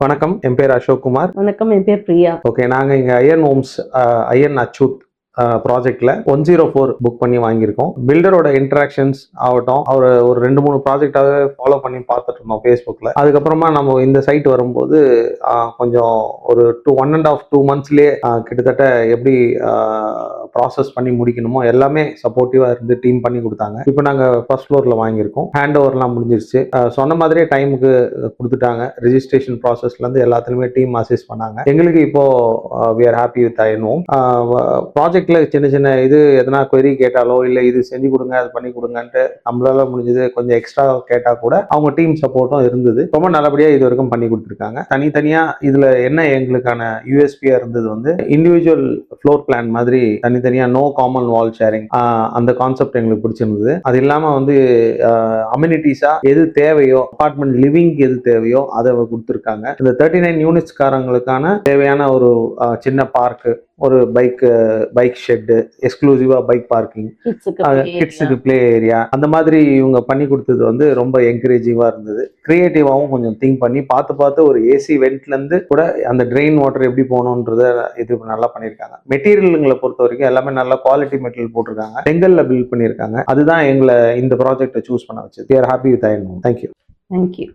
வணக்கம், என் பேர் அசோக் குமார். வணக்கம், என் பேர் பிரியா. ஓகே, நாங்க இங்க ஐயன் ஹோம்ஸ் ஐயன் அச்சூட் ப்ராஜெக்ட்ல 104 புக் பண்ணி வாங்கியிருக்கோம். பில்டரோட இன்டராக்ஷன்ஸ் ஆகட்டும், அவர் ஒரு 2-3 ப்ராஜெக்டாக ஃபாலோ பண்ணி பார்த்துட்டு இருந்தோம் ஃபேஸ்புக்கில். அதுக்கப்புறமா நம்ம இந்த சைட் வரும்போது கொஞ்சம் ஒரு 1.5-2 monthsலேயே கிட்டத்தட்ட எப்படி ப்ராசஸ் பண்ணி முடிக்கணுமோ எல்லாமே சப்போர்ட்டிவாக இருந்து டீம் பண்ணி கொடுத்தாங்க. இப்போ நாங்கள் ஃபர்ஸ்ட் ஃப்ளோரில் வாங்கியிருக்கோம். ஹேண்ட் ஓவர்லாம் முடிஞ்சிருச்சு. சொன்ன மாதிரியே டைமுக்கு கொடுத்துட்டாங்க. ரிஜிஸ்ட்ரேஷன் ப்ராசஸ்லேருந்து எல்லாத்துலேயுமே டீம் அசிஸ்ட் பண்ணாங்க. எங்களுக்கு இப்போ we are happy with Iyan Home project. சின்ன சின்ன இது எதனா query கேட்டாலோ இல்லை இது செஞ்சு கொடுங்க அது பண்ணி கொடுங்கன்ட்டு நம்மளால முடிஞ்சது கொஞ்சம் எக்ஸ்ட்ரா கேட்டா கூட அவங்க டீம் சப்போர்ட்டும் இருந்தது. ரொம்ப நல்லபடியா இது வரைக்கும் பண்ணி கொடுத்துருக்காங்க. தனித்தனியா இதுல என்ன எங்களுக்கான யூஎஸ்பியா இருந்தது வந்து இண்டிவிஜுவல் ஃப்ளோர் பிளான் மாதிரி தனித்தனியா நோ காமன் வால் ஷேரிங், அந்த கான்செப்ட் எங்களுக்கு பிடிச்சிருந்தது. அது இல்லாம வந்து அம்யூனிட்டிஸா எது தேவையோ, அபார்ட்மெண்ட் லிவிங் எது தேவையோ அதை கொடுத்துருக்காங்க. இந்த 39 யூனிட்ஸ் காரங்களுக்கான தேவையான ஒரு சின்ன பார்க்கு, ஒரு பைக் ஷெட், எக்ஸ்க்ளூசிவா பைக் பார்க்கிங், கிட்ஸுக்கு பிளே ஏரியா, அந்த மாதிரி இவங்க பண்ணி கொடுத்தது வந்து ரொம்ப என்கரேஜிங்கா இருந்தது. கிரியேட்டிவாவும் கொஞ்சம் திங்க் பண்ணி பார்த்து ஒரு ஏசி வெண்ட்ல இருந்து கூட அந்த ட்ரெயின் வாட்டர் எப்படி போகணுன்றத இது நல்லா பண்ணியிருக்காங்க. மெட்டீரியல்களை பொறுத்த வரைக்கும் எல்லாமே நல்ல குவாலிட்டி மெட்டீரியல் போட்டிருக்காங்க. செங்கல்ல பில்ட் பண்ணியிருக்காங்க. அதுதான் எங்களை இந்த ப்ராஜெக்டை சூஸ் பண்ண வச்சது. We are happy with Iyan Home. Thank you.